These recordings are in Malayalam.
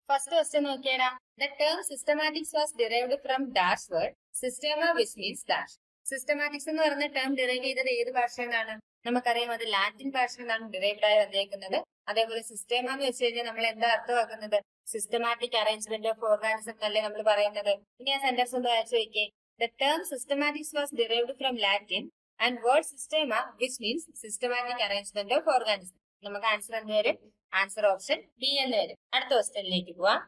ഫസ്റ്റ് ക്വസ്റ്റ്യൻ നോക്കിയാടാ. The term systematics was derived from dash word systema which means dash. Systematics എന്ന് പറയുന്ന ടേം ഡിറൈവ് ചെയ്തത് ഏത് ഭാഷയിൽ നിന്നാണ്? നമുക്കറിയാം അത് ലാറ്റിൻ ഭാഷയിൽ നിന്നാണ് ഡിറൈവ്ഡ് ആയി വന്നേക്കുന്നത്. അതേപോലെ സിസ്റ്റമ എന്ന് വെച്ച് കഴിഞ്ഞാൽ നമ്മൾ എന്താ അർത്ഥമാക്കുന്നത്? സിസ്റ്റമാറ്റിക് അറേഞ്ച്മെന്റ് ഓഫ് ഓർഗാനിസം എന്നല്ലേ നമ്മൾ പറയുന്നത്. ഇനി ആ സെന്റൻസ് ഒന്ന് വായിച്ചു നോക്കിയേ. The term systematics was derived from Latin and word systema which means systematic arrangement of organism. നമുക്ക് ആൻസർ എന്ത് വരും? ആൻസർ ഓപ്ഷൻ ബി എന്ന് വരും. അടുത്ത ക്വസ്റ്റ്യനിലേക്ക് പോവാം.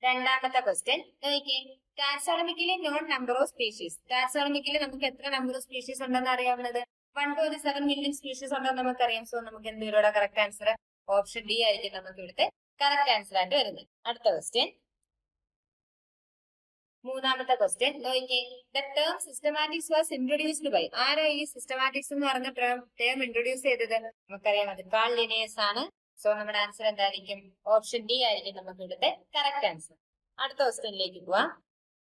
രണ്ടാമത്തെ ക്വസ്റ്റ്യൻ നോക്കിയേ. ടാക്സോണമിക്കലി നോൺ നമ്പർ ഓഫ് സ്പീഷീസ്. ടാക്സോണമിക്കലി നമുക്ക് എത്ര നമ്പർ ഓഫ് സ്പീഷീസ് ഉണ്ടെന്ന് അറിയാവുന്നത്? 127 മില്യൺ സ്പീഷീസ് ഉണ്ടെന്ന് നമുക്കറിയാം. സോ നമുക്ക് എന്ത് വരും? കറക്റ്റ് ആൻസർ ഓപ്ഷൻ ഡി ആയിരിക്കും നമുക്ക് ഇവിടുത്തെ കറക്റ്റ് ആൻസർ ആയിട്ട് വരുന്നത്. അടുത്ത ക്വസ്റ്റ്യൻ, മൂന്നാമത്തെ ക്വസ്റ്റ്യൻ നോക്കിയേ. The term systematics was introduced by. ആരാ ഈ സിസ്റ്റമാറ്റിക്സ് എന്ന് പറഞ്ഞ ടേം ഇൻട്രൊഡ്യൂസ് ചെയ്തത്? നമുക്കറിയാം അത് കാൾ ലിനിയസ് ആണ്. സോ നമ്മുടെ ആൻസർ എന്തായിരിക്കും? ഓപ്ഷൻ ഡി ആയിരിക്കും നമുക്ക് ഇവിടുത്തെ കറക്റ്റ് ആൻസർ. അടുത്ത ക്വസ്റ്റ്യനിലേക്ക് പോവാം.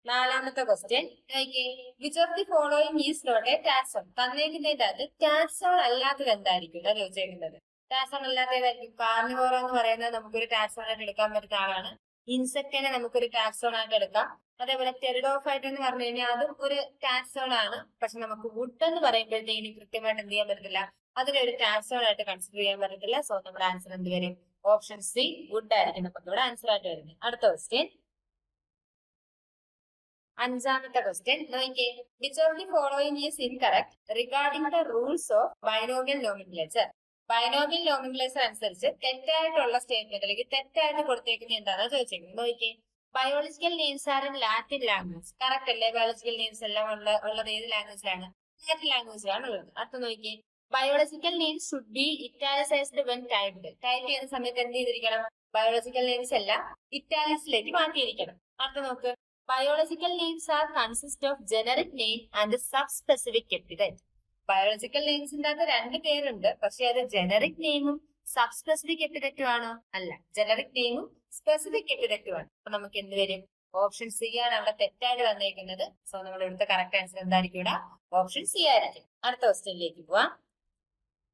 നാലാമത്തെ ക്വസ്റ്റ്യൻ നോക്കിയേ. Which of the following is not a taxon. തന്നേക്കുന്നതിന്റെ അത് ടാക്സോൺ അല്ലാത്തത് എന്തായിരിക്കും ചോദിച്ചേക്കുന്നത്? ടാക്സോൺ അല്ലാത്തതായിരിക്കും. കാർണിവോറ എന്ന് പറയുന്നത് നമുക്കൊരു ടാക്സോൺ ആയിട്ട് എടുക്കാൻ പറ്റുന്ന ആളാണ്. ഇൻസെക്റ്റിനെ നമുക്കൊരു ടാക്സോൺ ആയിട്ട് എടുക്കാം. അതേപോലെ ടെറിഡോഫൈറ്റ് എന്ന് പറഞ്ഞു കഴിഞ്ഞാൽ അതും ഒരു ടാക്സോൺ ആണ്. പക്ഷെ നമുക്ക് വുഡ് എന്ന് പറയുമ്പോഴത്തേക്കും കൃത്യമായിട്ട് എന്ത് ചെയ്യാൻ പറ്റത്തില്ല, അതിനൊരു ടാക്സോൺ ആയിട്ട് കൺസിഡർ ചെയ്യാൻ പറ്റത്തില്ല. സോ നമ്മുടെ ആൻസർ എന്ത് വരും? ഓപ്ഷൻ സി വുഡ് ആയിരിക്കും നമുക്ക് ഇവിടെ ആൻസർ ആയിട്ട് വരുന്നത്. അടുത്ത ക്വസ്റ്റ്യൻ, അഞ്ചാമത്തെ ക്വസ്റ്റ്യൻ നോക്കിയേ. Which of the following is incorrect regarding the rules of binomial nomenclature. Binomial nomenclature അനുസരിച്ച് തെറ്റായിട്ടുള്ള സ്റ്റേറ്റ്മെന്റ് അല്ലെങ്കിൽ തെറ്റായിട്ട് കൊടുത്തേക്കുന്നത് എന്താണെന്ന് ചോദിച്ചേക്കുന്നത്. നോക്കിയേ. Biological names are in Latin language. Correct അല്ലേ? ബയോളജിക്കൽ നെയിംസ് എല്ലാം ഉള്ളത് ഏത് ലാംഗ്വേജിലാണ്? ലാറ്റിൻ ലാംഗ്വേജിലാണ് ഉള്ളത്. അടുത്ത നോക്കിയേ. Biological names should be italicised when typed. Type ചെയ്യുന്ന സമയത്ത് എന്ത് ചെയ്തിരിക്കണം? ബയോളജിക്കൽ നെയിംസ് എല്ലാം ഇറ്റാലിക്സിലേക്ക് മാറ്റിയിരിക്കണം. അടുത്ത നോക്ക്. Biological names are consist of generic name and sub specific epithet. Biological നെയിംസിന്റെ അകത്ത് രണ്ട് പേരുണ്ട്. പക്ഷെ അത് ജനറിക് നെയിമും സബ് സ്പെസിഫിക് എപ്പിറ്ററ്റും ആണോ? അല്ല, ജനറിക് നെയിമും സ്പെസിഫിക് എപ്പിറ്ററ്റും ആണ്. അപ്പൊ നമുക്ക് എന്ത് വരും? ഓപ്ഷൻ സി ആണ് അവിടെ തെറ്റായിട്ട് വന്നേക്കുന്നത്. സോ നമ്മുടെ ഇവിടുത്തെ കറക്റ്റ് ആൻസർ എന്തായിരിക്കും? ഇവിടെ ഓപ്ഷൻ സി ആയിരിക്കും. അടുത്ത ക്വസ്റ്റ്യനിലേക്ക് പോവാം.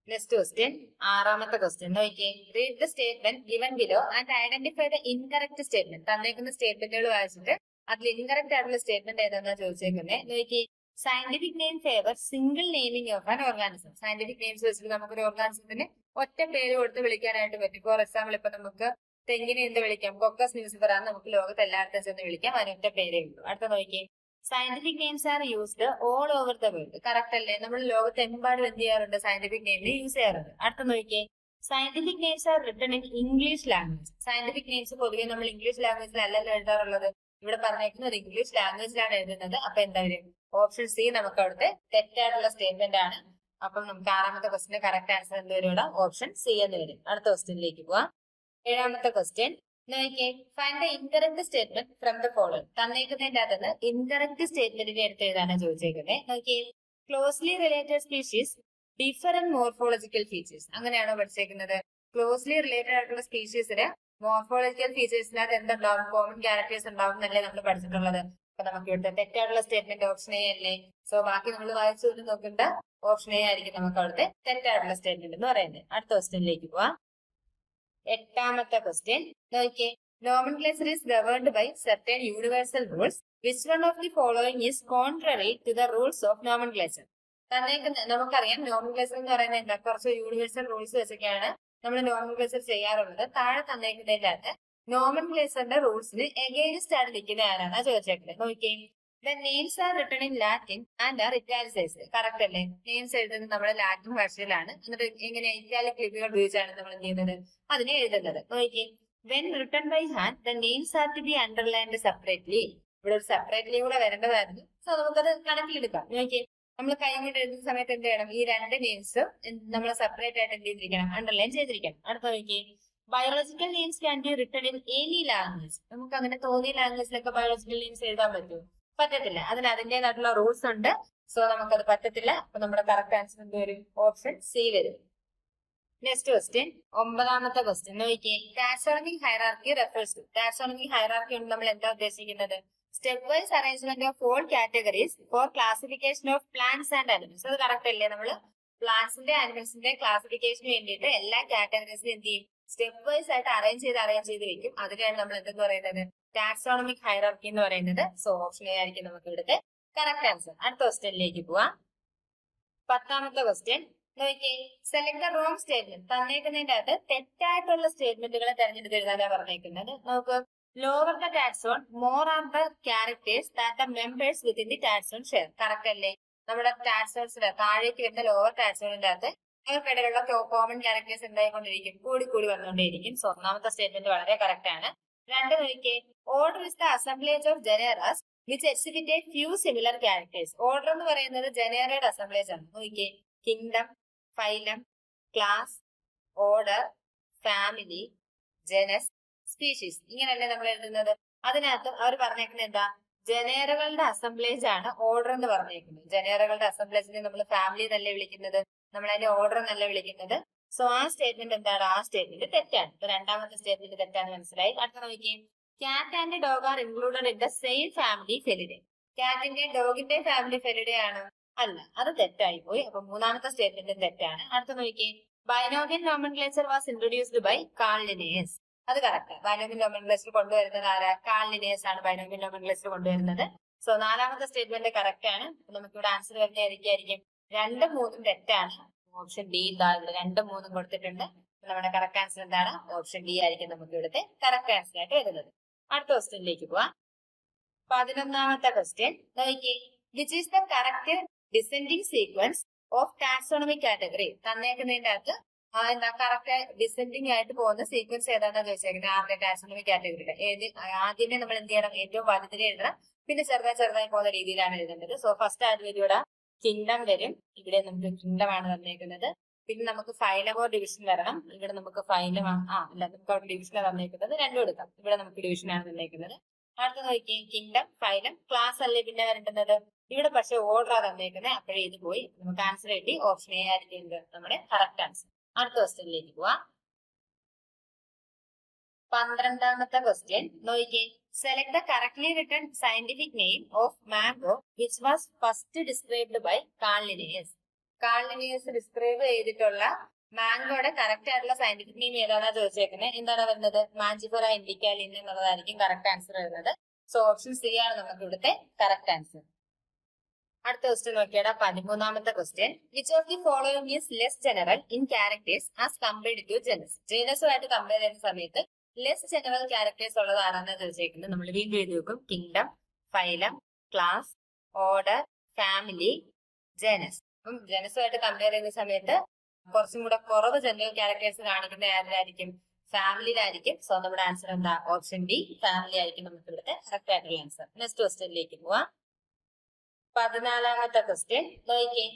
നെക്സ്റ്റ് ക്വസ്റ്റ്യൻ, ആറാമത്തെ ക്വസ്റ്റ്യൻ നോക്കിയേ. Read the statement given below and identify the incorrect statement. തന്നേക്കുന്ന സ്റ്റേറ്റ്മെന്റുകൾ വായിച്ചിട്ട് അതിൽ ഇൻകറക്റ്റ് ആയിട്ടുള്ള സ്റ്റേറ്റ്മെന്റ് ഏതാണെന്നാ ചോദിച്ചേക്കുന്നത്. നോക്കിയേ. Scientific name favour single naming of an organism. Scientific names വെച്ചിട്ട് നമുക്കൊരു ഓർഗാനിസത്തിന് ഒറ്റ പേര് കൊടുത്ത് വിളിക്കാനായിട്ട് പറ്റും. ഫോർ എക്സാമ്പിൾ ഇപ്പൊ നമുക്ക് തെങ്ങിനെ എന്ത് വിളിക്കാം? കൊക്കസ് ന്യൂസിഫർ ആണ്. നമുക്ക് ലോകത്ത് എല്ലായിടത്തും ചെന്ന് വിളിക്കാം. അതിനൊറ്റ പേരേ ഉള്ളൂ. അടുത്ത നോക്കിയേ. Scientific names are used all over the world. Correct അല്ലേ? നമ്മൾ ലോകത്തെമ്പാടും എന്ത് ചെയ്യാറുണ്ട്? സയന്റിഫിക് നെയിമിന് യൂസ് ചെയ്യാറുണ്ട്. അടുത്ത നോക്കിയേ. Scientific names are written in English language. Scientific names പൊതുവെ നമ്മൾ ഇംഗ്ലീഷ് ലാംഗ്വേജിൽ അല്ലല്ലോ എഴുതാറുള്ളത്. ഇവിടെ പറഞ്ഞേക്കുന്നത് ഇംഗ്ലീഷ് ലാംഗ്വേജിലാണ് എഴുതുന്നത്. അപ്പൊ എന്താ വരും? ഓപ്ഷൻ സി നമുക്ക് അവിടുത്തെ തെറ്റായിട്ടുള്ള സ്റ്റേറ്റ്മെന്റ് ആണ്. അപ്പം നമുക്ക് ആറാമത്തെ ക്വസ്റ്റിന്റെ കറക്റ്റ് ആൻസർ എന്ത് വരും? ഇവിടെ ഓപ്ഷൻ സി എന്ന് വരും. അടുത്ത ക്വസ്റ്റ്യനിലേക്ക് പോവാം. ഏഴാമത്തെ ക്വസ്റ്റ്യൻ നോക്കിയേ. Find the incorrect statement from the following. തന്നേക്കുന്നതിന്റെ അകത്ത് ഇൻകറക്റ്റ് സ്റ്റേറ്റ്മെന്റിനെ എടുത്ത് എഴുതാനാണ് ചോദിച്ചേക്കുന്നത്. നോക്കിയേ. Closely related species different morphological features. അങ്ങനെയാണോ പഠിച്ചേക്കുന്നത്? ക്ലോസ്ലി റിലേറ്റഡ് ആയിട്ടുള്ള സ്പീഷീസിന് മോർഫോളജിക്കൽ ഫീച്ചേഴ്സിനകത്ത് എന്തുണ്ടാവും? കോമൺ ക്യാരക്ടേഴ്സ് ഉണ്ടാവും എന്നല്ലേ നമ്മൾ പഠിച്ചിട്ടുള്ളത്. അപ്പൊ നമുക്ക് ഇവിടുത്തെ തെറ്റായിട്ടുള്ള സ്റ്റേറ്റ്മെന്റ് ഓപ്ഷൻ എ അല്ലേ? സോ ബാക്കി നമ്മൾ വായിച്ചു നോക്കേണ്ട ഓപ്ഷൻ എ ആയിരിക്കും നമുക്ക് അവിടുത്തെ തെറ്റായിട്ടുള്ള സ്റ്റേറ്റ്മെന്റ് എന്ന് പറയുന്നത്. അടുത്ത ക്വസ്റ്റ്യനിലേക്ക് പോവാം. എട്ടാമത്തെ ക്വസ്റ്റ്യൻ നോക്കിയേ. Nomenclature is governed by certain universal rules. Which one of the following is contrary to the rules of nomenclature. നമുക്കറിയാം നോമൻക്ലേച്ചർ എന്ന് പറയുന്നത് എന്താ? കുറച്ച് യൂണിവേഴ്സൽ റൂൾസ് വെച്ചൊക്കെയാണ് നമ്മൾ നോമൻക്ലേച്ചർ ചെയ്യാറുള്ളത്. താഴെ തന്നേക്കുന്നതിന്റെ അകത്ത് നോമൻക്ലേച്ചറിന്റെ റൂൾസിന് എഗെയിൻസ്റ്റ് ആണ് നിൽക്കുന്ന ആരാണ് ചോദിച്ചേക്കുന്നത്. നോക്കിയേ. The names are written in Latin and are italicised. Correct അല്ലേ? നെയിംസ് എഴുതുന്നത് നമ്മുടെ ലാറ്റിൻ ഭാഷയിലാണ്. എന്നിട്ട് എങ്ങനെ ഇറ്റാലിക് ലിപികൾ ഉപയോഗിച്ചാണ് നമ്മൾ എന്ത് ചെയ്യുന്നത്? അതിനെ എഴുതുന്നത്. നോക്കിയേ. When written by hand the names are to be underlined separately. ഇവിടെ ഒരു സെപ്പറേറ്റ്ലി കൂടെ വരേണ്ടതായിരുന്നു. സോ നമുക്കത് കണക്കിലെടുക്കാം. നോക്കിയേ. നമ്മൾ കൈ കൊണ്ട് എഴുതുന്ന സമയത്ത് എന്ത് ചെയ്യണം? ഈ രണ്ട് നെയിംസ് നമ്മൾ സെപ്പറേറ്റ് ആയിട്ട് എന്ത് ചെയ്തിരിക്കണം? അണ്ടർലൈൻ ചെയ്തിരിക്കണം. അടുത്ത നോക്കിയേ. Biological names can be written in any language. നമുക്ക് അങ്ങനെ തോന്നിയ ലാംഗ്വേജിലൊക്കെ ബയോളജിക്കൽ നെയിംസ് എഴുതാൻ പറ്റുമോ? പറ്റത്തില്ല. അതിന് അതിന്റേതായിട്ടുള്ള റൂൾസ് ഉണ്ട്. സോ നമുക്കത് പറ്റത്തില്ല. അപ്പൊ നമ്മുടെ കറക്റ്റ് ആൻസർ എന്ത് വരും? ഓപ്ഷൻ സി വരും. നെക്സ്റ്റ് ക്വസ്റ്റ്യൻ, ഒമ്പതാമത്തെ ക്വസ്റ്റ്യൻ നോക്കിയേ. Taxonomic hierarchy refers to. Taxonomic hierarchy കൊണ്ട് നമ്മൾ എന്താ ഉദ്ദേശിക്കുന്നത്? Step wise arrangement of all categories for classification of plants and animals. അത് കറക്റ്റ് അല്ലേ? നമ്മൾ പ്ലാന്റ്സിന്റെ ആനിമൽസിന്റെ ക്ലാസിഫിക്കേഷന് വേണ്ടിയിട്ട് എല്ലാ കാറ്റഗറീസിലും എന്ത് ചെയ്യും? സ്റ്റെപ്പ് വൈസ് ആയിട്ട് അറേഞ്ച് ചെയ്ത് വെക്കും. അതിനെയാണ് നമ്മൾ എന്തെന്ന് പറയുന്നത്, ടാക്സോണമിക് ഹൈറാർക്കി എന്ന് പറയുന്നത്. സോ ഓപ്ഷൻ എ ആയിരിക്കും നമുക്ക് ഇവിടുത്തെ കറക്റ്റ് ആൻസർ. അടുത്ത ക്വസ്റ്റ്യനിലേക്ക് പോവാം. 10ാമത്തെ ക്വസ്റ്റ്യൻ നോക്കിയേ. Select the wrong statement. തന്നേക്കുന്നതിന്റെ അകത്ത് തെറ്റായിട്ടുള്ള സ്റ്റേറ്റ്മെന്റുകളെ തെരഞ്ഞെടുത്ത് എഴുതാനാണ് പറഞ്ഞേക്കുന്നത്. നമുക്ക് lower the taxon, more are the characters that the members within the taxon share. Correct അല്ലേ? നമ്മുടെ ടാക്സോൺസിന് താഴേക്ക് വരുന്ന ലോവർ ടാക്സോണിന്റെ അകത്ത് അവർക്കിടയിലുള്ള കോമൺ ക്യാരക്ടേഴ്സ് എന്തായിക്കൊണ്ടിരിക്കും, കൂടി വന്നുകൊണ്ടേയിരിക്കും. സോ ഒന്നാമത്തെ സ്റ്റേറ്റ്മെന്റ് വളരെ കറക്റ്റ് ആണ്. 2 നോക്കിയേ. Order is the assemblage of genera which exhibit few similar characters. Order എന്ന് പറയുന്നത് ജനേറയുടെ അസംബ്ലേജ് ആണ്. നോക്കിയേ, kingdom, phylum, class, order, family, genus, species, ഇങ്ങനെയല്ലേ നമ്മൾ എഴുതുന്നത്. അതിനകത്ത് അവർ പറഞ്ഞേക്കുന്നത് എന്താ, ജനേറകളുടെ അസംബ്ലേജ് ആണ് ഓർഡർ എന്ന് പറഞ്ഞേക്കുന്നത്. ജനേറകളുടെ അസംബ്ലേജിനെ നമ്മൾ ഫാമിലി എന്നല്ലേ വിളിക്കുന്നത്, നമ്മൾ അതിന്റെ ഓർഡർ എന്നല്ല വിളിക്കുന്നത്. സോ ആ സ്റ്റേറ്റ്മെന്റ് എന്താണ്, ആ സ്റ്റേറ്റ്മെന്റ് തെറ്റാണ്. രണ്ടാമത്തെ സ്റ്റേറ്റ്മെന്റ് തെറ്റാന്ന് മനസ്സിലായി. അടുത്ത നോക്കിയേ. കാറ്റ് and dog are included in the same family Felidae. കാറ്റിന്റെ ഡോഗിന്റെ ഫാമിലി ഫെലിഡേ ആണ്, അല്ല, അത് തെറ്റായി പോയി. അപ്പൊ മൂന്നാമത്തെ സ്റ്റേറ്റ്മെന്റ് തെറ്റാണ്. അടുത്ത നോക്കിയേ. Binomial nomenclature was introduced by Carl Linnaeus. അത് കറക്റ്റ്. ബൈനോമിയൽ നോമൻക്ലേച്ചർ കൊണ്ടുവരുന്നത് ആരാ, കാൾ ലിനേയസ് ആണ് ബൈനോമിയൽ നോമൻക്ലേച്ചർ കൊണ്ടുവരുന്നത്. സോ നാലാമത്തെ സ്റ്റേറ്റ്മെന്റ് കറക്റ്റ് ആണ്. നമുക്ക് ഇവിടെ ആൻസർ വരുന്നത് ഏതൊക്കെയായിരിക്കും, 2ഉം 3ഉം തെറ്റാണ്. ഓപ്ഷൻ ഡി ഇവിടെ 2ഉം 3ഉം കൊടുത്തിട്ടുണ്ട്. നമ്മുടെ കറക്റ്റ് ആൻസർ എന്താണ്, ഓപ്ഷൻ ഡി ആയിരിക്കും നമുക്ക് ഇവിടുത്തെ കറക്റ്റ് ആൻസർ ആയിട്ട് വരുന്നത്. അടുത്ത ക്വസ്റ്റ്യനിലേക്ക് പോവാം. 11ാമത്തെ ക്വസ്റ്റ്യൻ നോക്കിയേ. Which is the correct descending sequence of taxonomic category. തന്നേക്കുന്നതിന്റെ അകത്ത് എന്താ കറക്റ്റ് ഡിസെൻഡിങ് ആയിട്ട് പോകുന്ന സീക്വൻസ് ഏതാണെന്ന് ചോദിച്ചേക്കുന്നത്, ആരുടെ ടാക്സോണമിക് കാറ്റഗറിയുടെ. ആദ്യമേ നമ്മൾ എന്ത് ചെയ്യണം, ഏറ്റവും വലുതിൽ എഴുതണം, പിന്നെ ചെറുതായി പോകുന്ന രീതിയിലാണ് എഴുതേണ്ടത്. സോ ഫസ്റ്റ് ആയിട്ട് വരും കിങ്ഡം വരും. ഇവിടെ നമുക്ക് കിങ്ഡം ആണ് തന്നേക്കുന്നത്. പിന്നെ നമുക്ക് ഫൈലമോ ഡിവിഷൻ വരണം. ഇവിടെ നമുക്ക് ഫൈലം അല്ല, നമുക്ക് അവിടെ ഡിവിഷനാണ് തന്നേക്കുന്നത്. രണ്ടും എടുക്കാം. ഇവിടെ നമുക്ക് ഡിവിഷനാണ് തന്നേക്കുന്നത്. അടുത്ത നോക്കി, കിങ്ഡം, ഫൈലം, ക്ലാസ് അല്ലേ പിന്നെ വരേണ്ടുന്നത്. ഇവിടെ പക്ഷെ ഓർഡർ തന്നേക്കുന്നത്, അപ്പോഴേ ഇത് പോയി. നമുക്ക് ആൻസർ കിട്ടി. ഓപ്ഷൻ എ ആയിരിക്കും നമ്മുടെ കറക്റ്റ് ആൻസർ. അടുത്ത ക്വസ്റ്റ്യനിലേക്ക് പോവാം. 12ാമത്തെ ക്വസ്റ്റ്യൻ നോക്കിയേ. Select the correctly written scientific name of mango which was first described by Carl Linnaeus. Carl Linnaeus describe ചെയ്തിട്ടുള്ള മാംഗോയുടെ കറക്റ്റ് ആയിട്ടുള്ള സയന്റിഫിക് നെയിം ഏതാണെന്നാ ചോദിച്ചേക്കുന്നത്. എന്താണ് വരുന്നത്, മാഞ്ചിഫെറ ഇൻഡിക്ക ലിൻ എന്നുള്ളതായിരിക്കും കറക്റ്റ് ആൻസർ വരുന്നത്. സോ ഓപ്ഷൻ സി ആണ് നമുക്ക് ഇവിടുത്തെ കറക്റ്റ് ആൻസർ. അടുത്ത ക്വസ്റ്റ്യൻ നോക്കിയാൽ 13ാമത്തെ question. Which of the following is less general in characters as compared to genus. ജനസുമായിട്ട് കമ്പയർ ചെയ്യുന്ന സമയത്ത് ലെസ് ജനറൽ ക്യാരക്ടേഴ്സ് ഉള്ളത് ആരാണെന്ന് ചോദിച്ചേക്കുന്നത്. നമ്മൾ വീണ്ടും എഴുതി വെക്കും. Kingdom, phylum, class, order, family, ജനസ്. അപ്പം ജനസുമായിട്ട് കമ്പയർ ചെയ്യുന്ന സമയത്ത് കുറച്ചും കൂടെ കുറവ് ജനറൽ ക്യാരക്ടേഴ്സ് കാണിക്കുന്ന ആരിലായിരിക്കും, ഫാമിലിയിലായിരിക്കും. സോ നമ്മുടെ ആൻസർ എന്താ, ഓപ്ഷൻ ഡി, ഫാമിലി ആയിരിക്കും നമുക്ക് ഇവിടുത്തെ കറക്റ്റ് ആയിട്ടുള്ള ആൻസർ. നെക്സ്റ്റ് ക്വസ്റ്റ്യനിലേക്ക് പോവാം. 14ാമത്തെ ക്വസ്റ്റ്യൻ നോക്കിയേ.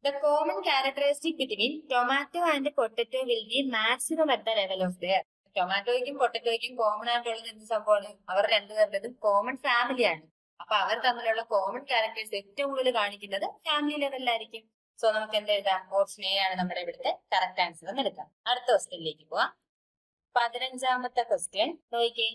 The common characteristic between tomato and potato will be maximum at the level of their. ടൊമാറ്റോയ്ക്കും പൊട്ടറ്റോയ്ക്കും കോമൺ ആയിട്ടുള്ളത് എന്ത് സംഭവമാണ്, അവർ രണ്ടുപേരുടേതും കോമൺ ഫാമിലിയാണ്. അപ്പൊ അവർ തമ്മിലുള്ള കോമൺ ക്യാരക്ടേഴ്സ് ഏറ്റവും കൂടുതൽ കാണിക്കുന്നത് ഫാമിലി ലെവലിലായിരിക്കും. സോ നമുക്ക് എന്ത് എഴുതാം, ഓപ്ഷൻ എ ആണ് നമ്മുടെ ഇവിടുത്തെ കറക്റ്റ് ആൻസർ എന്ന് എടുക്കാം. അടുത്ത ക്വസ്റ്റ്യനിലേക്ക് പോവാം. 15ാമത്തെ ക്വസ്റ്റ്യൻ നോക്കിയേ.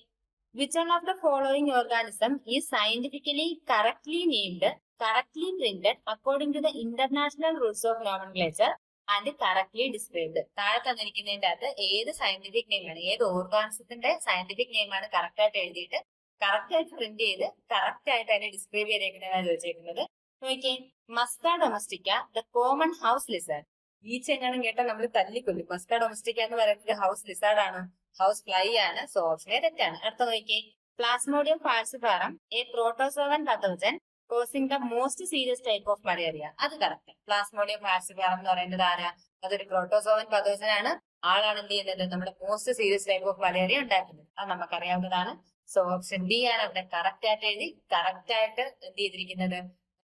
Which one of the following organism is scientifically correctly named, correctly printed according to the international rules of nomenclature and correctly described. താഴെ തന്നിരിക്കുന്നതിന്റെ അകത്ത് ഏത് സയന്റിഫിക് നെയിമാണ്, ഏത് ഓർഗാനിസത്തിന്റെ സയന്റിഫിക് നെയിമാണ് കറക്റ്റ് ആയിട്ട് എഴുതിയിട്ട് കറക്റ്റ് ആയിട്ട് പ്രിന്റ് ചെയ്ത് കറക്റ്റ് ആയിട്ട് അതിനെ ഡിസ്ക്രൈബ് ചെയ്തേക്കുന്നതാണ് ചോദിച്ചേക്കുന്നത്. നോക്കിയേ. Musca domestica, the common house lizard. ഈ ചെങ്ങാനും കേട്ടാൽ നമ്മൾ തല്ലിക്കൊല്ലും. മസ്ക ഡൊമസ്റ്റിക്ക എന്ന് പറയുന്നത് ഹൗസ് ലിസാർഡ് ആണ്, ഹൗസ് ഫ്ലൈ ആണ്. സോ ഓപ്ഷൻ തെറ്റാണ്. അടുത്ത നോക്കിയേ. Plasmodium falciparum, a protozoan pathogen causing the most serious type of malaria. അത് കറക്റ്റ്. പ്ലാസ്മോഡിയം ഫാൾസിഫാറം എന്ന് പറയുന്നത് ആരാ, അതൊരു പ്രോട്ടോസോവൻ പത്തോജൻ ആണ്. ആളാണ് എന്ത് ചെയ്യുന്നത്, നമ്മുടെ most serious type of malaria ഉണ്ടാക്കുന്നത്. അത് നമുക്കറിയാവുന്നതാണ്. സോ ഓപ്ഷൻ ഡി ആണ് അവിടെ കറക്റ്റ് ആയിട്ട് എഴുതി കറക്റ്റ് ആയിട്ട് എന്ത് ചെയ്തിരിക്കുന്നത്,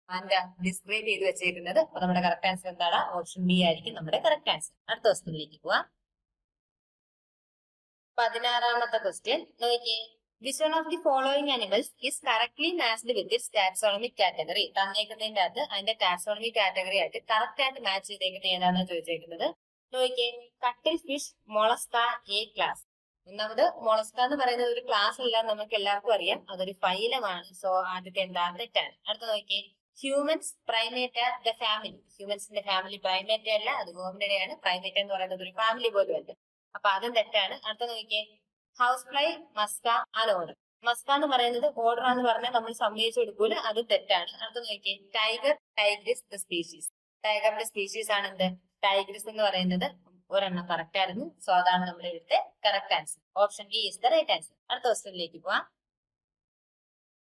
എന്താ ഡിസ്ക്രൈബ് ചെയ്ത് വെച്ചേക്കുന്നത്. അപ്പൊ നമ്മുടെ കറക്റ്റ് ആൻസർ എന്താണ്, ഓപ്ഷൻ ബി ആയിരിക്കും നമ്മുടെ കറക്റ്റ് ആൻസർ. അടുത്ത ക്വസ്റ്റ്യനിലേക്ക് പോവാം. 16ാമത്തെ ക്വസ്റ്റ്യൻ നോക്കിയേ. Which one of the following animals is correctly matched with its taxonomic category? തന്നേക്കുന്നതിന്റെ അകത്ത് അതിന്റെ ടാക്സോണമി കാറ്റഗറി ആയിട്ട് കറക്റ്റ് ആയിട്ട് മാച്ച് ചെയ്തേക്കുന്നത് ഏതാണെന്ന് ചോദിച്ചേക്കുന്നത്. നോക്കിയേ. കട്ടിൽ ഫിഷ്, മൊളസ്ക, എ ക്ലാസ്. ഒന്നാമത് മൊളസ്ക എന്ന് പറയുന്നത് ഒരു ക്ലാസ് അല്ല, നമുക്ക് എല്ലാവർക്കും അറിയാം, അതൊരു ഫൈലമാണ്. സോ ആദ്യത്തെ എന്താ തെറ്റാണ്. അടുത്ത നോക്കിയേ. Humans, Primata, the family. ഹ്യൂമൻസിന്റെ ഫാമിലി പ്രൈമേറ്റ അല്ല, അത് ഹോമിനിഡയാണ്. പ്രൈമേറ്റ എന്ന് പറയുന്നത് ഒരു ഫാമിലി പോലും അല്ല. അപ്പൊ അതും തെറ്റാണ്. അടുത്ത നോക്കിയേ, house fly, Musca, an order. Musca എന്ന് പറയുന്നത് ഓർഡർ എന്ന് പറഞ്ഞാൽ നമ്മൾ സമ്മതിച്ചു കൊടുക്കൂല, അത് തെറ്റാണ്. അടുത്ത നോക്കിയേ, ടൈഗർ, ടൈഗ്രിസ് ദ സ്പീഷീസ്. ടൈഗറിന്റെ സ്പീഷീസ് ആണ് എന്ത്? ടൈഗ്രിസ് എന്ന് പറയുന്നത്. ഒരെണ്ണം കറക്റ്റ് ആയിരുന്നു. സോ അതാണ് നമ്മുടെ ഇവിടുത്തെ correct answer. Option D is the right answer. അടുത്ത ക്വസ്റ്റ്യനിലേക്ക് പോവാം.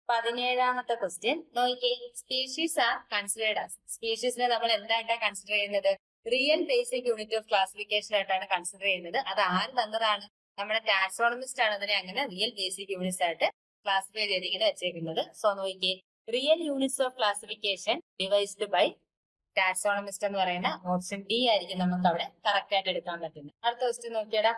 17ാമത്തെ ക്വസ്റ്റ്യൻ നോക്കിയേ, സ്പീഷീസ് ആർ കൺസിഡേർഡ് ആസ്. സ്പീഷീസിനെ നമ്മൾ എന്തായിട്ടാണ് കൺസിഡർ ചെയ്യുന്നത്? Real basic unit of classification ആയിട്ടാണ് കൺസിഡർ ചെയ്യുന്നത്. അത് ആര് തന്നതാണ്? നമ്മുടെ ടാക്സോണമിസ്റ്റ് ആണ് അതിനെ അങ്ങനെ റിയൽ ബേസിക് യൂണിറ്റ്സ് ആയിട്ട് ക്ലാസിഫൈ ചെയ്തിരിക്കുന്നത് വെച്ചേക്കുന്നത്. സോ നോക്കിയേ, real units of classification devised by taxonomist എന്ന് പറയുന്ന ഓപ്ഷൻ ഡി ആയിരിക്കും നമുക്ക് അവിടെ കറക്റ്റ് ആയിട്ട് എടുക്കാൻ പറ്റുന്നത്. അടുത്ത ക്വസ്റ്റ്യൻ നോക്കിയടാ,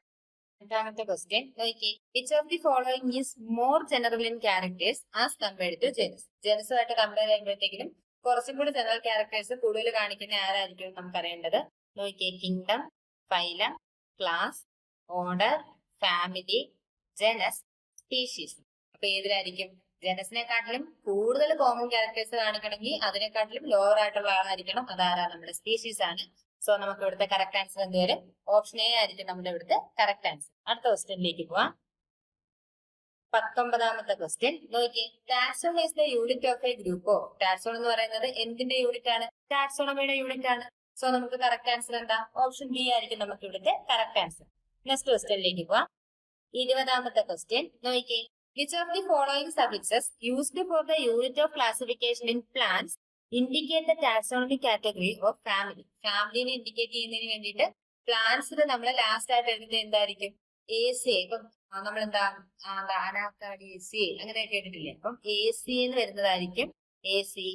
രണ്ടാമത്തെ ക്വസ്റ്റ്യൻ നോക്കിയേ, which of the following is more general in characters as compared to genus. ജെനസുമായിട്ട് കമ്പയർ ചെയ്യുമ്പോഴത്തേക്കും കുറച്ചും കൂടി ജനറൽ ക്യാരക്ടേഴ്സ് കൂടുതൽ കാണിക്കുന്ന ആരായിരിക്കും നമുക്ക് അറിയേണ്ടത്? നോക്കിയേ, kingdom, phylum, class, order, family, genus, species. അപ്പൊ ഏതിലായിരിക്കും? ജനസിനെക്കാട്ടിലും കൂടുതൽ കോമൺ ക്യാരക്ടേഴ്സ് കാണിക്കണമെങ്കിൽ അതിനെക്കാട്ടിലും ലോവർ ആയിട്ടുള്ള ആളായിരിക്കണം. അതാരാ? നമ്മുടെ സ്പീഷീസ് ആണ്. സോ നമുക്ക് ഇവിടുത്തെ കറക്റ്റ് ആൻസർ എന്ത് വരും? ഓപ്ഷൻ എ ആയിരിക്കും നമ്മുടെ ഇവിടുത്തെ കറക്റ്റ് ആൻസർ. അടുത്ത ക്വസ്റ്റ്യനിലേക്ക് പോവാം. 19ാമത്തെ ക്വസ്റ്റ്യൻ നോക്കിയേ, taxon is the unit of A group of. Taxon എന്ന് പറയുന്നത് എന്തിന്റെ യൂണിറ്റ് ആണ്? ടാക്സോണമിയുടെ യൂണിറ്റ് ആണ്. സോ നമുക്ക് കറക്റ്റ് ആൻസർ എന്താ? ഓപ്ഷൻ ബി ആയിരിക്കും നമുക്ക് ഇവിടുത്തെ കറക്റ്റ് ആൻസർ. നെക്സ്റ്റ് ക്വസ്റ്റ്യനിലേക്ക് പോവാം. 20ാമത്തെ ക്വസ്റ്റ്യൻ നോക്കിയേ, which of the following suffixes used for the unit of classification in plants indicate the taxonomic category of family. ഫാമിലിനെ ഇൻഡിക്കേറ്റ് ചെയ്യുന്നതിന് വേണ്ടിയിട്ട് പ്ലാന്റ്സിൽ നമ്മൾ ലാസ്റ്റ് ആയിട്ട് എഴുതുന്നത് എന്തായിരിക്കും? A C. ഇപ്പം നമ്മളെന്താ അനാക്കാഡിയേസി അങ്ങനെ കേട്ടിട്ടില്ലേ? അപ്പം എ സി എന്ന് വരുന്നതായിരിക്കും എ സി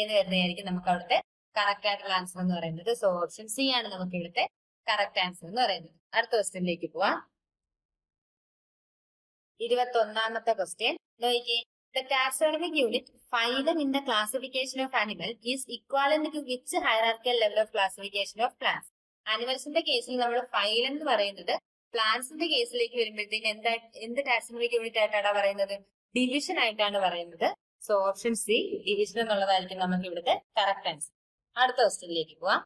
എന്ന് വരുന്നതായിരിക്കും നമുക്ക് അവിടുത്തെ കറക്റ്റ് ആയിട്ടുള്ള ആൻസർ എന്ന് പറയുന്നത്. സോ ഓപ്ഷൻ സി ആണ് നമുക്ക് ഇവിടുത്തെ കറക്റ്റ് ആൻസർ എന്ന് പറയുന്നത്. അടുത്ത ക്വസ്റ്റ്യനിലേക്ക് പോവാം. 21ാമത്തെ ക്വസ്റ്റ്യൻ നോക്കിയേ, the taxonomic unit phylum in the classification of animal is equivalent to which hierarchical level of classification of plants. ആനിമൽസിന്റെ കേസിൽ നമ്മൾ ഫൈലം എന്ന് പറയുന്നത് പ്ലാന്റ്സിന്റെ കേസിലേക്ക് വരുമ്പോഴത്തേക്ക് എന്ത് ടാക്സോണമിക് യൂണിറ്റ് ആയിട്ടാണ് പറയുന്നത്? ഡിവിഷൻ ആയിട്ടാണ് പറയുന്നത്. സോ ഓപ്ഷൻ സി ഡിവിഷൻ എന്നുള്ളതായിരിക്കും നമുക്ക് ഇവിടുത്തെ കറക്റ്റ് ആൻസർ. അടുത്ത ക്വസ്റ്റ്യനിലേക്ക് പോവാം.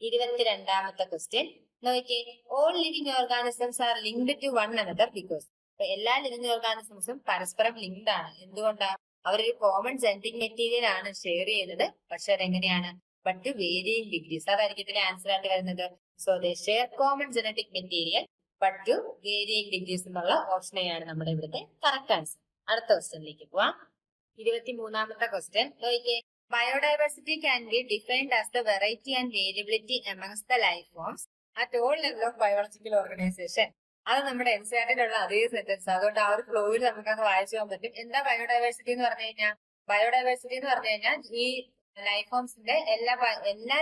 22ാമത്തെ ക്വസ്റ്റ്യൻ നോക്കിയേ, all living organisms are linked to one another because. എല്ലാ ലിവിംഗ് ഓർഗാനിസംസും പരസ്പരം ലിങ്ക്ഡ് ആണ്. എന്തുകൊണ്ടാണ്? അവരൊരു കോമൺ ജനറ്റിക് മെറ്റീരിയൽ ആണ് ഷെയർ ചെയ്യുന്നത്. പക്ഷെ അതെങ്ങനെയാണ്? But to varying degrees. അതായിരിക്കും ഇതിന്റെ ആൻസർ ആയിട്ട് വരുന്നത്. So they share common genetic material but to varying degrees എന്നുള്ള ഓപ്ഷൻ ആണ് നമ്മുടെ ഇവിടുത്തെ കറക്റ്റ് ആൻസർ. അടുത്ത ക്വസ്റ്റ്യനിലേക്ക് പോവാം. 23ാമത്തെ ക്വസ്റ്റ്യൻ നോക്കിയേ, biodiversity can be defined as the variety and variability amongst the life forms at all level of biological organisation. അത് നമ്മുടെ എൻസിആർടിയിലുള്ള അതേ സെന്റൻസ്. അതുകൊണ്ട് ആ ഒരു ഫ്ലോയിൽ നമുക്ക് അത് വായിച്ചു പോകാൻ പറ്റും. എന്താ ബയോഡൈവേഴ്സിറ്റി എന്ന് പറഞ്ഞു കഴിഞ്ഞാൽ? ബയോഡൈവേഴ്സിറ്റി എന്ന് പറഞ്ഞു കഴിഞ്ഞാൽ ഈ ലൈഫ് ഫോംസിന്റെ എല്ലാ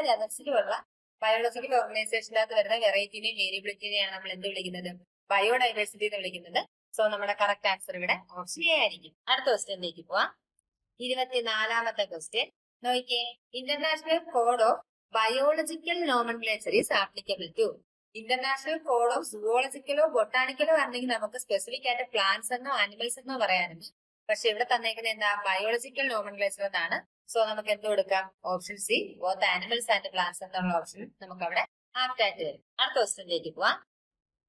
ലെവൽസിലുമുള്ള ബയോളജിക്കൽ ഓർഗനൈസേഷനകത്ത് വരുന്ന വെറൈറ്റിനെയും വേരിയബിലിറ്റിനെയാണ് നമ്മൾ എന്ത് വിളിക്കുന്നത്? ബയോഡൈവേഴ്സിറ്റി എന്ന് വിളിക്കുന്നത്. സോ നമ്മുടെ കറക്റ്റ് ആൻസർ ഇവിടെ ഓപ്ഷൻ എ ആയിരിക്കും. അടുത്ത ക്വസ്റ്റ്യനിലേക്ക് പോവാം. 24ാമത്തെ ക്വസ്റ്റ്യൻ നോക്കിയേ, international code of biological nomenclature is applicable to. International code of സുവോളജിക്കലോ ബൊട്ടാണിക്കലോ ആണെങ്കിൽ നമുക്ക് സ്പെസിഫിക് ആയിട്ട് പ്ലാന്റ്സ് എന്നോ ആനിമൽസ് എന്നോ പറയാനുണ്ട്. പക്ഷെ ഇവിടെ തന്നേക്കുന്നത് എന്താ? ബയോളജിക്കൽ നോമൻക്ലേച്ചർ എന്നാണ്. സോ നമുക്ക് എന്ത് കൊടുക്കാം? Option C both animals and plants എന്നുള്ള ഓപ്ഷൻ നമുക്ക് അവിടെ ആപ്റ്റ് ആയിട്ട് വരും. അടുത്ത ക്വസ്റ്റ്യനിലേക്ക് പോവാം.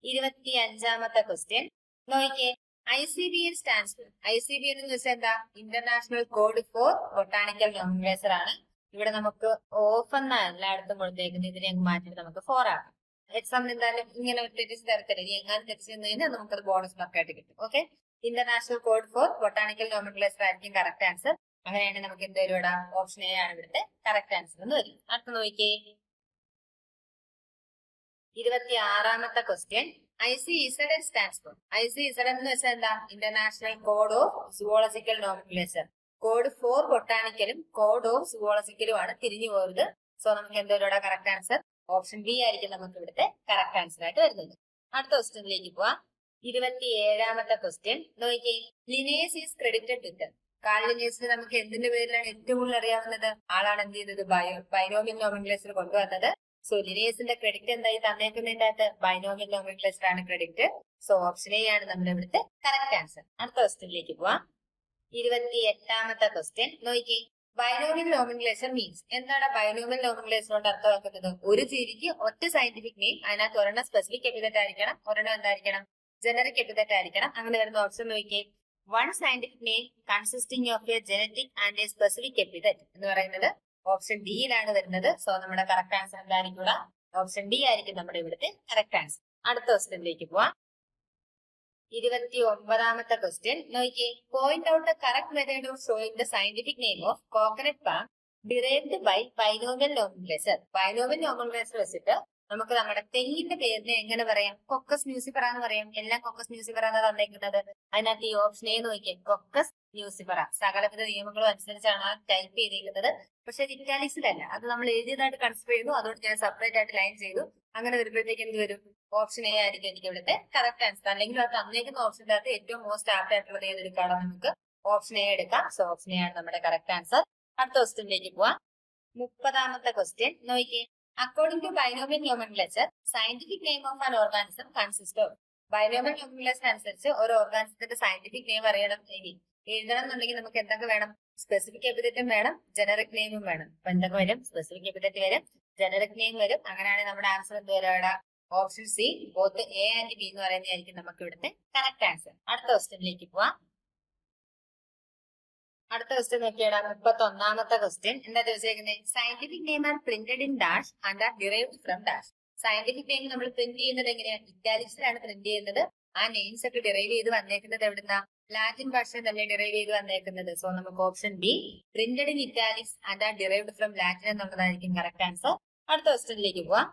25ാമത്തെ ക്വസ്റ്റ്യൻ നോക്കിയേ, ICBN സ്റ്റാൻഡ്സ് ഫോർ. ICBN എന്ന് വെച്ചാൽ എന്താ? International code for botanical nomenclature ആണ്. ഇവിടെ നമുക്ക് ഓഫ് എന്നാണ് എല്ലായിടത്തും കൊടുത്തേക്കുന്നത്. ഇതിനെ മാറ്റിയിട്ട് നമുക്ക് 4 ആക്കാം. എക്സാമിന് എന്തായാലും ഇങ്ങനെ ഒരു തെറ്റിച്ച് തരത്തില്ല. ഇനി എങ്ങനെ തെറ്റിച്ച് കഴിഞ്ഞാൽ നമുക്കത് ബോണസ് മാർക്കായിട്ട് കിട്ടും. Okay, international code for botanical nomenclature ആയിരിക്കും കറക്റ്റ് ആൻസർ. അങ്ങനെയാണെങ്കിൽ നമുക്ക് എന്തായാലും ഇടാം? ഓപ്ഷൻ എ ആണ് ഇവിടുത്തെ കറക്റ്റ് ആൻസർ എന്ന് വരും. അടുത്ത നോക്കിയേ, 26ാമത്തെ question, ICZN stands for. ICZN എന്ന് വെച്ചാൽ എന്താ? International code of zoological nomenclature. Code for ബൊട്ടാണിക്കലും കോഡ് ഓഫ് സുവോളജിക്കലും ആണ് തിരിഞ്ഞു പോയത്. സോ നമുക്ക് എന്തായാലും കറക്റ്റ് ആൻസർ ഓപ്ഷൻ ബി ആയിരിക്കും നമുക്ക് ഇവിടുത്തെ കറക്റ്റ് ആൻസർ ആയിട്ട് വരുന്നത്. അടുത്ത ക്വസ്റ്റ്യനിലേക്ക് പോവാം. 27ാമത്തെ ക്വസ്റ്റ്യൻ നോക്കിയേ, Linnaeus is credited with. Carl ലിനേസിന് നമുക്ക് എന്തിന്റെ പേരിലാണ് ഏറ്റവും കൂടുതൽ അറിയാവുന്നത്? ആളാണ് എന്ത് ചെയ്തത്? ബൈനോമിയൽ നോമൻക്ലേച്ചർ കൊണ്ടുവന്നത്. സോ ലിനേസിന്റെ ക്രെഡിറ്റ് എന്തായി തന്നേക്കുന്നതിന്റെ അകത്ത്? ബൈനോമിയൽ നോമൻക്ലേച്ചർ ആണ് ക്രെഡിറ്റ്. സോ ഓപ്ഷൻ എ ആണ് നമ്മുടെ ഇവിടുത്തെ കറക്റ്റ് ആൻസർ. അടുത്ത ക്വസ്റ്റ്യനിലേക്ക് പോവാം. 28ാമത്തെ ക്വസ്റ്റ്യൻ നോക്കിയേ, ബൈനോമിയൽ നോമിൻക്ലേച്ചർ മീൻസ് എന്താണ് ബൈനോമിയൽ നോമിൻക്ലേച്ചർ കൊണ്ട് അർത്ഥമാക്കുന്നത്? ഒരു ജീവിക്ക് ഒറ്റ സയന്റിഫിക് നെയിം, അതിനകത്ത് ഒരെണ്ണം സ്പെസിഫിക് എപ്പിതെറ്റ് ആയിരിക്കണം, ഒരെണ്ണം എന്തായിരിക്കണം, ജനറിക് എപ്പിതെറ്റ് ആയിരിക്കണം. അങ്ങനെ വരുന്ന ഓപ്ഷൻ നോക്കിയേ. One scientific name consisting of a genetic and a specific epithet എന്ന് പറയുന്നത് ഓപ്ഷൻ ഡിയിലാണ് വരുന്നത്. സോ നമ്മുടെ കറക്റ്റ് ആൻസർ എന്തായിരിക്കും? ഓപ്ഷൻ ഡി ആയിരിക്കും നമ്മുടെ ഇവിടുത്തെ കറക്റ്റ് ആൻസർ. അടുത്ത ക്വസ്റ്റ്യനിലേക്ക് പോവാം. 29ാമത്തെ ക്വസ്റ്റ്യൻ നോക്കിയേ. Point out the correct method of showing the scientific name of coconut palm derived by binomial nomenclature. Binomial nomenclature വെച്ചിട്ട് നമുക്ക് നമ്മുടെ തെങ്ങിന്റെ പേരിനെ എങ്ങനെ പറയാം? കൊക്കസ് ന്യൂസിഫറ എന്ന് പറയാം. എല്ലാം കൊക്കസ് ന്യൂസിഫറ എന്ന് തന്നേക്കുന്നത്. അതിനകത്ത് ഈ ഓപ്ഷൻ എ നോക്കിയേ, കൊക്കസ് ന്യൂസിഫറ. സകലവിധ നിയമങ്ങളും അനുസരിച്ചാണ് ടൈപ്പ് ചെയ്തിരിക്കുന്നത്. പക്ഷെ ഇറ്റാലിക്സിലല്ല, അത് നമ്മൾ എഴുതിയതായിട്ട് കൺസിഡർ ചെയ്യുന്നു. അതുകൊണ്ട് ഞാൻ സെപ്പറേറ്റ് ആയിട്ട് ലൈൻ ചെയ്തു. അങ്ങനെ വരുമ്പോഴത്തേക്ക് എന്ത് വരും? ഓപ്ഷൻ എ ആയിരിക്കും എനിക്ക് ഇവിടുത്തെ കറക്റ്റ് ആൻസർ. അല്ലെങ്കിൽ അത് തന്നേക്കുന്ന ഓപ്ഷൻ്റെ അകത്ത് ഏറ്റവും മോസ്റ്റ് ആപ്റ്റ് ആയിട്ടുള്ളത് ഏതെടുക്കാണോ നമുക്ക് ഓപ്ഷൻ എ എടുക്കാം. സോ ഓപ്ഷൻ എ ആണ് നമ്മുടെ കറക്റ്റ് ആൻസർ. അടുത്ത ക്വസ്റ്റ്യനിലേക്ക് പോവാം. 30ാമത്തെ ക്വസ്റ്റ്യൻ നോക്കിയേ. According to binomial nomenclature scientific name of an organism consist of. Binomial nomenclature അനുസരിച്ച് ഒരു ഓർഗാനിസത്തിന്റെ സയന്റിഫിക് നെയിം അറിയണം എഴുതണം എന്നുണ്ടെങ്കിൽ നമുക്ക് എന്തൊക്കെ വേണം? സ്പെസിഫിക് എപ്പിതെറ്റും വേണം, ജനറിക് നെയിമും വേണം. അപ്പൊ എന്തൊക്കെ വരും? സ്പെസിഫിക് എപ്പിതെറ്റ് വരും, ജനറിക് നെയിം വരും. അങ്ങനെയാണെങ്കിൽ നമ്മുടെ ആൻസർ എന്ത് വരാടാ? Option C, both A and B എന്ന് പറയുന്നതായിരിക്കും നമുക്ക് ഇവിടുത്തെ കറക്റ്റ് ആൻസർ. അടുത്ത ക്വസ്റ്റ്യനിലേക്ക് പോവാം. അടുത്ത ക്വസ്റ്റ്യൻ നോക്കിയാടാ. 31ാമത്തെ ക്വസ്റ്റ്യൻ എന്താ ചോദിച്ചേക്കുന്നത്? Scientific name are printed in dash and are derived from dash. Scientific name നമ്മൾ പ്രിന്റ് ചെയ്യുന്നത് എങ്ങനെയാണ്? ഇറ്റാലിക്സിലാണ് പ്രിന്റ് ചെയ്യുന്നത്. ആ നെയിംസ് ഒക്കെ ഡിറൈവ് ചെയ്ത് വന്നേക്കുന്നത് എവിടുന്ന? ലാറ്റിൻ ഭാഷയിൽ തന്നെ ഡിറൈവ് ചെയ്ത് വന്നേക്കുന്നത്. സോ നമുക്ക് option B, printed in italics and are derived from Latin എന്നുള്ളതായിരിക്കും കറക്റ്റ് ആൻസർ. അടുത്ത ക്വസ്റ്റ്യനിലേക്ക് പോവാം.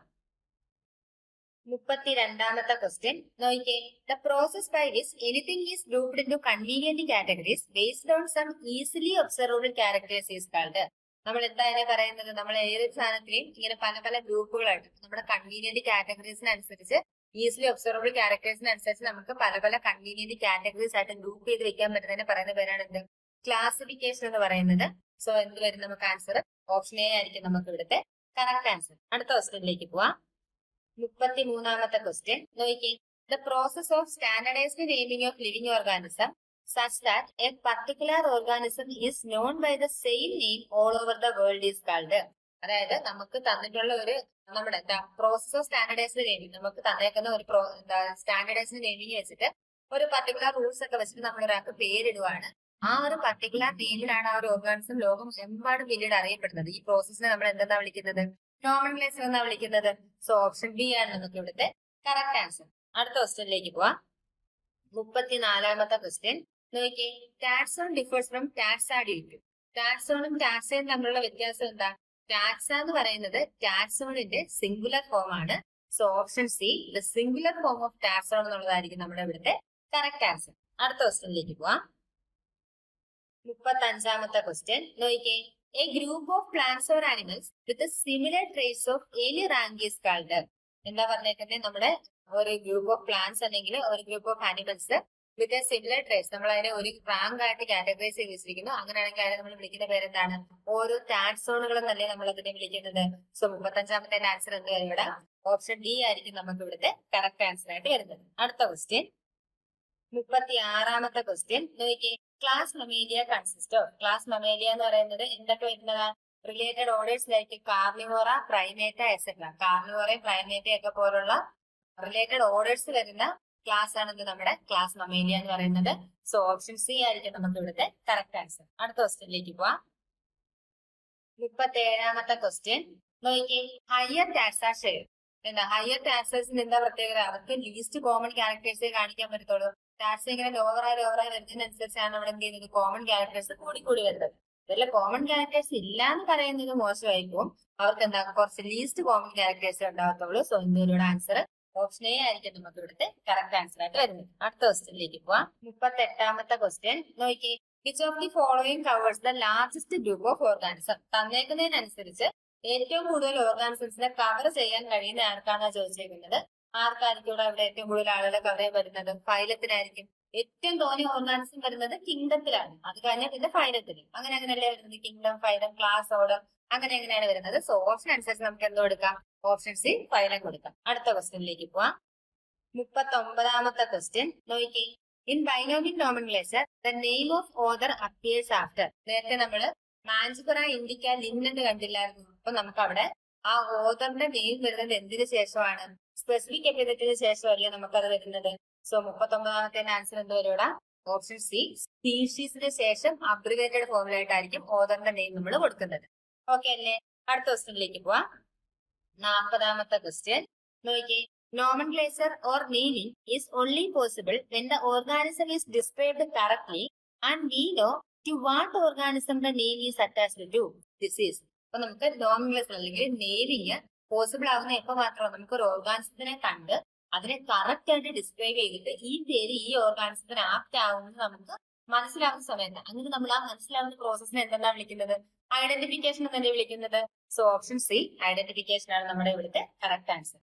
32ാമത്തെ ക്വസ്റ്റ്യൻ നോക്കിയേ. The process by which anything is grouped into convenient categories based on some easily observable characters is called. നമ്മൾ എന്തായാലും പറയുന്നത്, നമ്മൾ ഏതൊരു സാധനത്തിനെയും ഇങ്ങനെ പല പല ഗ്രൂപ്പുകളായിട്ട് നമ്മുടെ കൺവീനിയന്റ് കാറ്റഗറീസിനനുസരിച്ച്, ഈസിലി ഒബ്സർവബിൾ ക്യാരക്ടേഴ്സിനനുസരിച്ച് നമുക്ക് പല പല കൺവീനിയന്റ് കാറ്റഗറീസ് ആയിട്ട് ഗ്രൂപ്പ് ചെയ്ത് വെക്കാൻ പറ്റുന്നതിന് പറയുന്ന പേരാണ് എന്ത്? ക്ലാസിഫിക്കേഷൻ എന്ന് പറയുന്നത്. സോ എന്ത് വരും നമുക്ക് ആൻസർ? ഓപ്ഷൻ എ ആയിരിക്കും നമുക്ക് ഇവിടുത്തെ കറക്റ്റ് ആൻസർ. അടുത്ത ക്വസ്റ്റ്യനിലേക്ക് പോവാം. 33ാമത്തെ ക്വസ്റ്റ്യൻ നോക്കിയേ. The process of standardised naming of living organism such that a particular organism is known by the same name all over the world is called. അതായത് നമുക്ക് തന്നിട്ടുള്ള ഒരു നമ്മുടെ പ്രോസസ് ഓഫ് സ്റ്റാൻഡർഡൈസ്ഡ് നെയിമിംഗ്, നമുക്ക് തന്നേക്കുന്ന ഒരു സ്റ്റാൻഡർഡൈസ്ഡ് നെയിമിംഗ് വെച്ചിട്ട് ഒരു പർട്ടിക്കുലർ റൂൾസ് ഒക്കെ വെച്ചിട്ട് നമ്മൾ ഒരാൾക്ക് പേരിടുവാണ്. ആ ഒരു പർട്ടിക്കുലർ നെയിമിലാണ് ആ ഒരു ഓർഗാനിസം ലോകം എമ്പാടും പിന്നീട് അറിയപ്പെടുന്നത്. ഈ പ്രോസസ്സിനെ നമ്മൾ എന്താ വിളിക്കുന്നത്? നോമിൻക്ലേച്ചർ എന്നാ വിളിക്കുന്നത്. സോ ഓപ്ഷൻ ബി ആണ് നമുക്ക് ഇവിടുത്തെ കറക്റ്റ് ആൻസർ. അടുത്ത ക്വസ്റ്റ്യനിലേക്ക് പോവാം. 34ാമത്തെ ക്വസ്റ്റ്യൻ നോക്കിയേ. ടാക്സോൺ ഡിഫേഴ്സ് ഫ്രം ടാക്സാഡിറ്റി. ടാക്സോണും ടാക്സയും തമ്മിലുള്ള വ്യത്യാസം എന്താ? ടാക്സ എന്ന് പറയുന്നത് ടാക്സോണിന്റെ സിംഗുലർ ഫോം ആണ്. So option C, the singular form of taxon എന്നുള്ളതായിരിക്കും നമ്മുടെ ഇവിടുത്തെ കറക്റ്റ് ആൻസർ. അടുത്ത ക്വസ്റ്റ്യനിലേക്ക് പോവാം. 35ാമത്തെ ക്വസ്റ്റ്യൻ നോക്കിയേ. A group of plants or animals with a similar traits of any rank is called. എന്താ പറഞ്ഞേക്കുന്നത്? നമ്മുടെ ഒരു ഗ്രൂപ്പ് ഓഫ് പ്ലാന്റ്സ് അല്ലെങ്കിൽ ഒരു group of animals with a similar traits, നമ്മൾ അതിനെ ഒരു റാങ്ക് ആയിട്ട് കാറ്റഗറൈസ് ചെയ്ത് വെച്ചിരിക്കുന്നു. അങ്ങനെയാണെങ്കിൽ അതിനെ നമ്മൾ വിളിക്കുന്ന പേരെന്താണ്? ഓരോ ടാക്സോണുകൾ എന്നല്ലേ നമ്മൾ അതിനെ വിളിക്കുന്നത്. സോ 35ാമത്തെ ആൻസർ എന്ത് വരും ഇവിടെ? ഓപ്ഷൻ ഡി ആയിരിക്കും നമുക്ക് ഇവിടുത്തെ കറക്റ്റ് ആൻസർ ആയിട്ട് വരുന്നത്. അടുത്ത ക്വസ്റ്റ്യൻ 36ാമത്തെ ക്വസ്റ്റ്യൻ നോക്കിയേ. Class Mammalia consist of. Class Mammalia എന്ന് പറയുന്നത് എന്തൊക്കെ വരുന്നതാ? Related orders like Carnivora, Primata etcetera. കാർണിവോറയും പ്രൈമേറ്റയും ഒക്കെ പോലുള്ള റിലേറ്റഡ് ഓർഡേഴ്സ് വരുന്ന ക്ലാസ് ആണ് ഇത് നമ്മുടെ ക്ലാസ് മമേലിയ എന്ന് പറയുന്നത്. സോ ഓപ്ഷൻ സി ആയിരിക്കും നമുക്ക് ഇവിടുത്തെ കറക്റ്റ് ആൻസർ. അടുത്ത ക്വസ്റ്റ്യനിലേക്ക് പോവാം. 37ാമത്തെ ക്വസ്റ്റ്യൻ നോക്കിയേ. Higher taxa share. എന്താ ഹയർ ടാക്സേഴ്സിന് എന്താ പ്രത്യേകത? അവർക്ക് ലീസ്റ്റ് കോമൺ ക്യാരക്ടേഴ്സേ കാണിക്കാൻ പറ്റത്തുള്ളൂ. ടാക്സ് ഇങ്ങനെ ലോവറായി വരുന്നതിനനുസരിച്ചാണ് നമ്മൾ എന്ത് ചെയ്യുന്നത്? കോമൺ ക്യാരക്ടേഴ്സ് കൂടി വരുന്നത്. ഇതിൽ കോമൺ ക്യാരക്ടേഴ്സ് ഇല്ല എന്ന് പറയുന്നത് മോശമായിരിക്കും. അവർക്ക് എന്താ കുറച്ച് ലീസ്റ്റ് കോമൺ ക്യാരക്ടേഴ്സ് ഉണ്ടാകത്തുള്ളൂ. സോ എന്തൊരു ആൻസർ ഓപ്ഷൻ എ ആയിരിക്കും നമുക്ക് ഇവിടുത്തെ കറക്റ്റ് ആൻസർ ആയിട്ട് വരുന്നത്. അടുത്ത ക്വസ്റ്റ്യനിലേക്ക് പോവാം. 38ാമത്തെ ക്വസ്റ്റ്യൻ നോക്കിയേ. Which of the following covers the largest group of organism. തന്നേക്കുന്നതിനനുസരിച്ച് ഏറ്റവും കൂടുതൽ ഓർഗാനിസംസിനെ കവർ ചെയ്യാൻ കഴിയുന്ന ആർക്കാണ് ചോദിച്ചേക്കുന്നത്? ആർക്കായിരിക്കും ഇവിടെ ഏറ്റവും കൂടുതൽ ആളുകളെ കവർ ചെയ്യാൻ വരുന്നത്? ഫൈലത്തിനായിരിക്കും. ഏറ്റവും തോന്നിയ ഓർഗാനിസം വരുന്നത് കിങ്ഡത്തിലാണ്. അത് കഴിഞ്ഞാൽ പിന്നെ ഫൈലത്തിൽ. അങ്ങനെയല്ലേ വരുന്നത്? കിങ്ഡം, ഫൈലം, ക്ലാസ്, ഓർഡർ, അങ്ങനെ എങ്ങനെയാണ് വരുന്നത്? സോ ഓപ്ഷൻ അനുസരിച്ച് നമുക്ക് എന്തോ എടുക്കാം? ഓപ്ഷൻ സി, ഫൈലം കൊടുക്കാം. അടുത്ത ക്വസ്റ്റ്യനിലേക്ക് പോവാം. 39ാമത്തെ ക്വസ്റ്റ്യൻ നോക്കിയേ. In binomial nomenclature the name of author appears after. നേരത്തെ നമ്മൾ മാഞ്ചിപ്പറ ഇൻഡിക്ക ലിൻ എന്ന് കണ്ടില്ലായിരുന്നു. അപ്പൊ നമുക്ക് അവിടെ ആ ഓതറിന്റെ നെയിം വരുന്നത് എന്തിനു ശേഷമാണ്? സ്പെസിഫിക് എപ്പിതറ്റിന് ശേഷമല്ലേ നമുക്കത് വരുന്നത്. സോ 39ാമത്തെ ആൻസർ എന്ത് വരും ഇവിടെ? ഓപ്ഷൻ സി, സ്പീഷീസിന് ശേഷം അബ്രിവേറ്റഡ് ഫോമിലായിട്ടായിരിക്കും ഓതറിന്റെ നെയിം നമ്മൾ കൊടുക്കുന്നത്. ഓക്കെ അല്ലേ? അടുത്ത ക്വസ്റ്റ്യനിലേക്ക് പോവാം. 40ാമത്തെ ക്വസ്റ്റ്യൻ നോക്കിയേ. Nomenclature or naming is only possible when the organism is described correctly and we know to what organism the name is attached to. This is. അപ്പൊ നമുക്ക് നോമൻക്ലേച്ചർ അല്ലെങ്കിൽ നെയിമിംഗ് പോസിബിൾ ആവുന്ന എപ്പോ മാത്രമാണ്? നമുക്ക് ഒരു ഓർഗാനിസത്തിനെ കണ്ട് അതിനെ കറക്റ്റ് ആയിട്ട് ഡിസ്ക്രൈബ് ചെയ്തിട്ട് ഈ പേര് ഈ ഓർഗാനിസത്തിന് ആപ്റ്റ് ആവുമെന്ന് നമുക്ക് മനസ്സിലാവുന്ന സമയത്ത്. അങ്ങനെ നമ്മൾ ആ മനസ്സിലാവുന്ന പ്രോസസ്സിനെ എന്തെന്നാ വിളിക്കുന്നത്? ഐഡന്റിഫിക്കേഷൻ എന്നല്ലേ വിളിക്കുന്നത്. സോ ഓപ്ഷൻ സി, ഐഡന്റിഫിക്കേഷൻ ആണ് നമ്മുടെ ഇവിടുത്തെ കറക്റ്റ് ആൻസർ.